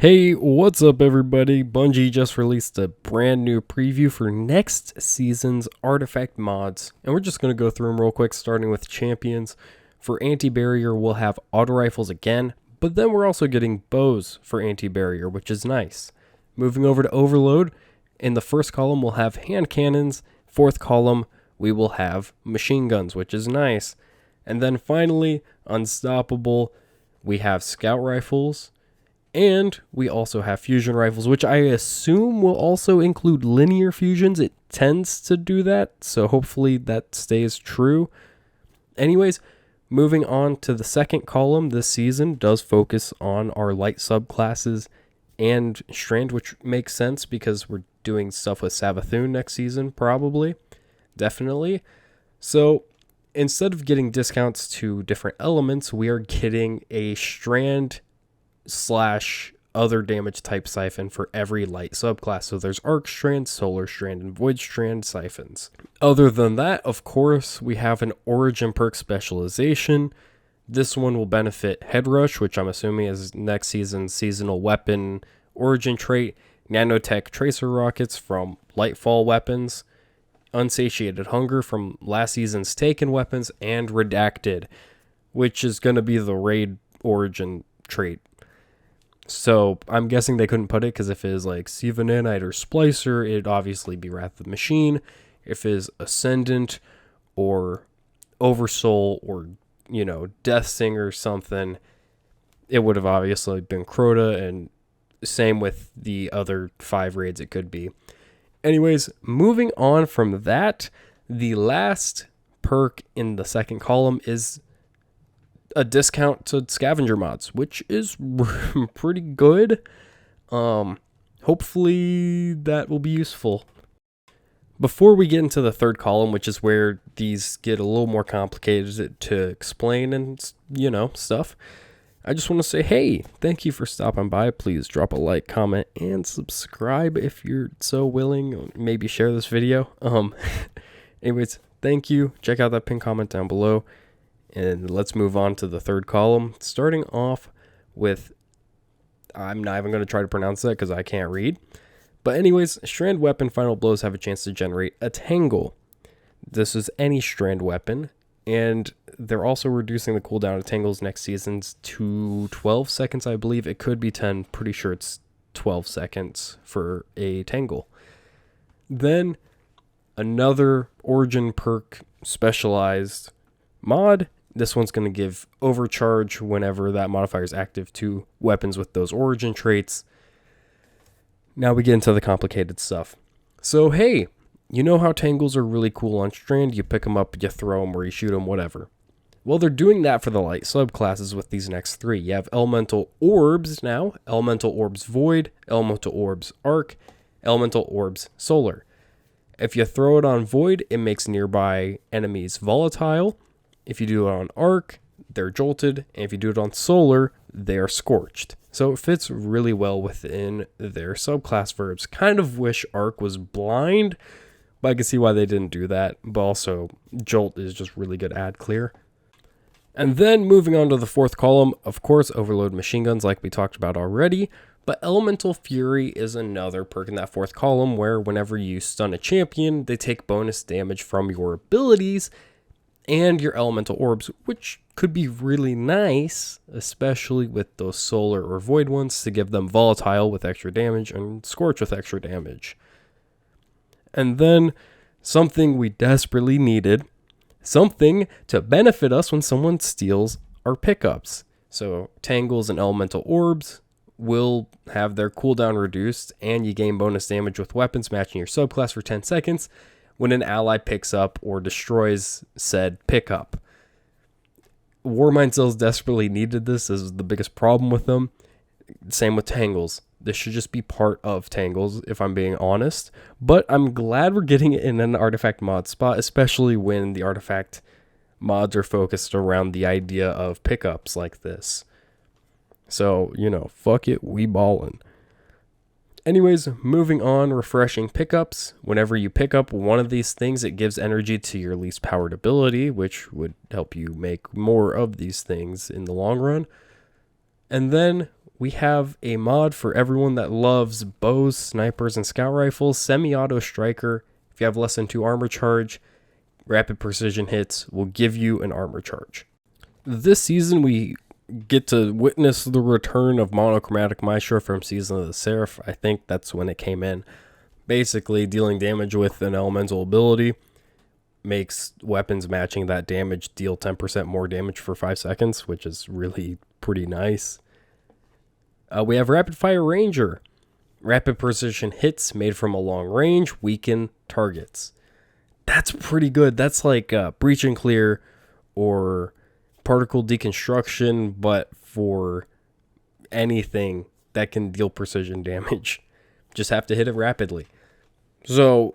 Hey, what's up everybody? Bungie just released a brand new preview for next season's artifact mods, and we're just going to go through them real quick, starting with champions. For anti-barrier, we'll have auto rifles again, but then we're also getting bows for anti-barrier, which is nice. Moving over to overload, in the first column we'll have hand cannons, fourth column we will have machine guns, which is nice. And then finally, unstoppable, we have scout rifles, and we also have fusion rifles, which I assume will also include linear fusions. It tends to do that, so hopefully that stays true. Anyways, moving on to the second column, this season does focus on our light subclasses and Strand, which makes sense because we're doing stuff with Savathun next season, probably. Definitely. So instead of getting discounts to different elements, we are getting a Strand / other damage type siphon for every light subclass. So there's Arc Strand, Solar Strand, and Void Strand siphons. Other than that, of course, we have an Origin perk specialization. This one will benefit Head Rush, which I'm assuming is next season's seasonal weapon origin trait, Nanotech Tracer Rockets from Lightfall weapons, Unsatiated Hunger from last season's Taken weapons, and Redacted, which is going to be the raid origin trait. So I'm guessing they couldn't put it because if it is like Xivu Arath or Spycer, it'd obviously be Wrath of the Machine. If it is Ascendant or Oversoul or, Death Singer or something, it would have obviously been Crota, and same with the other 5 raids it could be. Anyways, moving on from that, the last perk in the second column is a discount to scavenger mods, which is pretty good. Hopefully that will be useful. Before we get into the third column, which is where these get a little more complicated to explain and, stuff, I just want to say, hey, thank you for stopping by. Please drop a like, comment, and subscribe if you're so willing. Maybe share this video. Anyways, thank you. Check out that pinned comment down below. And let's move on to the third column, starting off with, I'm not even going to try to pronounce that because I can't read. But anyways, Strand Weapon Final Blows have a chance to generate a Tangle. This is any Strand Weapon, and they're also reducing the cooldown of Tangles next season's to 12 seconds, I believe. It could be 10, pretty sure it's 12 seconds for a Tangle. Then another Origin perk specialized mod. This one's going to give overcharge whenever that modifier is active to weapons with those origin traits. Now we get into the complicated stuff. So, hey, you know how Tangles are really cool on Strand? You pick them up, you throw them, or you shoot them, whatever. Well, they're doing that for the light subclasses with these next 3. You have Elemental Orbs now, Elemental Orbs Void, Elemental Orbs Arc, Elemental Orbs Solar. If you throw it on Void, it makes nearby enemies volatile. If you do it on Arc, they're jolted, and if you do it on Solar, they're scorched. So it fits really well within their subclass verbs. Kind of wish Arc was blind, but I can see why they didn't do that. But also, Jolt is just really good ad clear. And then moving on to the fourth column, of course, Overload Machine Guns like we talked about already. But Elemental Fury is another perk in that fourth column where whenever you stun a champion, they take bonus damage from your abilities and your elemental orbs, which could be really nice, especially with those solar or void ones, to give them volatile with extra damage and scorch with extra damage. And then something we desperately needed, something to benefit us when someone steals our pickups. So Tangles and elemental orbs will have their cooldown reduced, and you gain bonus damage with weapons matching your subclass for 10 seconds. When an ally picks up or destroys said pickup. Warmind Cells desperately needed this. This is the biggest problem with them. Same with Tangles. This should just be part of Tangles, if I'm being honest. But I'm glad we're getting it in an artifact mod spot, especially when the artifact mods are focused around the idea of pickups like this. So, fuck it, we ballin'. Anyways, moving on, refreshing pickups. Whenever you pick up one of these things, it gives energy to your least powered ability, which would help you make more of these things in the long run. And then we have a mod for everyone that loves bows, snipers, and scout rifles. Semi-auto striker. If you have less than 2 armor charge, rapid precision hits will give you an armor charge. This season, we get to witness the return of monochromatic maestro from Season of the Seraph. I think that's when it came in. Basically, dealing damage with an elemental ability makes weapons matching that damage deal 10% more damage for 5 seconds, which is really pretty nice. We have Rapid Fire Ranger. Rapid precision hits made from a long range weaken targets. That's pretty good. That's like Breach and Clear or Particle Deconstruction, but for anything that can deal precision damage. Just have to hit it rapidly. So,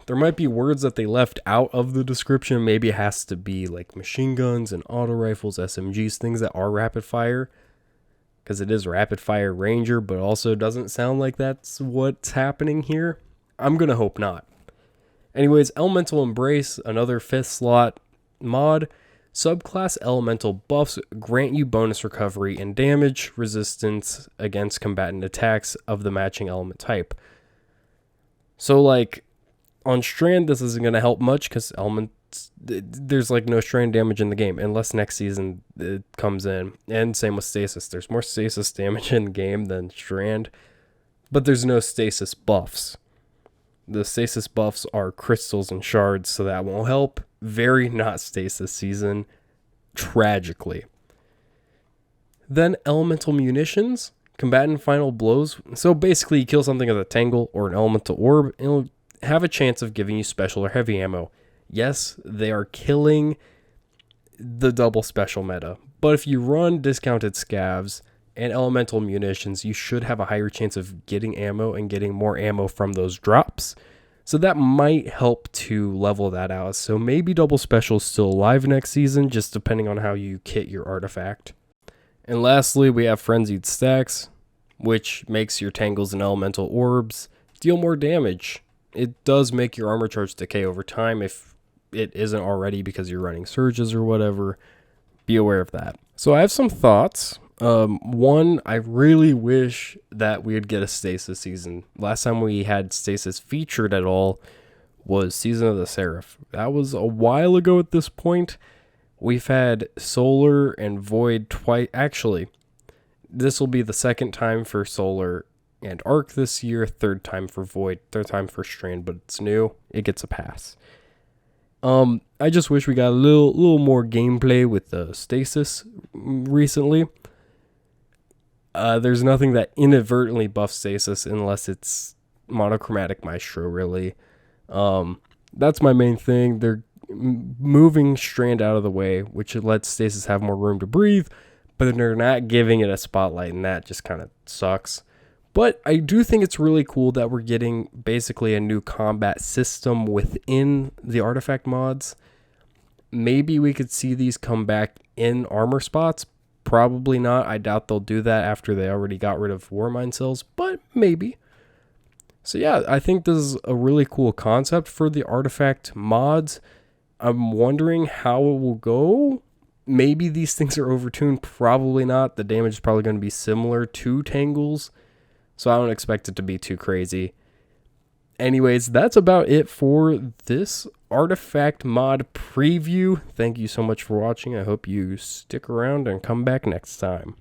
there might be words that they left out of the description. Maybe it has to be like machine guns and auto rifles, SMGs, things that are rapid fire. Because it is Rapid Fire Ranger, but also doesn't sound like that's what's happening here. I'm going to hope not. Anyways, Elemental Embrace, another 5th slot mod. Subclass elemental buffs grant you bonus recovery and damage resistance against combatant attacks of the matching element type. So, like, on Strand, this isn't going to help much because there's, like, no Strand damage in the game unless next season it comes in. And same with Stasis. There's more Stasis damage in the game than Strand, but there's no Stasis buffs. The Stasis buffs are crystals and shards, so that won't help. Very not Stasis season, tragically. Then Elemental Munitions, combatant final blows. So basically you kill something with a Tangle or an Elemental Orb, and it'll have a chance of giving you special or heavy ammo. Yes, they are killing the double special meta, but if you run discounted scavs and Elemental Munitions, you should have a higher chance of getting ammo and getting more ammo from those drops. So that might help to level that out. So maybe double special is still alive next season, just depending on how you kit your artifact. And lastly, we have Frenzied Stacks, which makes your Tangles and Elemental Orbs deal more damage. It does make your armor charge decay over time if it isn't already because you're running surges or whatever. Be aware of that. So I have some thoughts. One, I really wish that we would get a Stasis season. Last time we had Stasis featured at all was Season of the Seraph. That was a while ago at this point. We've had Solar and Void twice. Actually, this will be the 2nd time for Solar and Arc this year, 3rd time for Void, 3rd time for Strand, but it's new. It gets a pass. I just wish we got a little more gameplay with the Stasis recently. There's nothing that inadvertently buffs Stasis unless it's monochromatic maestro, really. That's my main thing. They're moving Strand out of the way, which lets Stasis have more room to breathe, but they're not giving it a spotlight, and that just kind of sucks. But I do think it's really cool that we're getting basically a new combat system within the artifact mods. Maybe we could see these come back in armor spots. Probably not. I doubt they'll do that after they already got rid of Warmind cells, but maybe. So yeah, I think this is a really cool concept for the artifact mods. I'm wondering how it will go. Maybe these things are overtuned. Probably not. The damage is probably going to be similar to Tangles, so I don't expect it to be too crazy. Anyways, that's about it for this artifact mod preview. Thank you so much for watching. I hope you stick around and come back next time.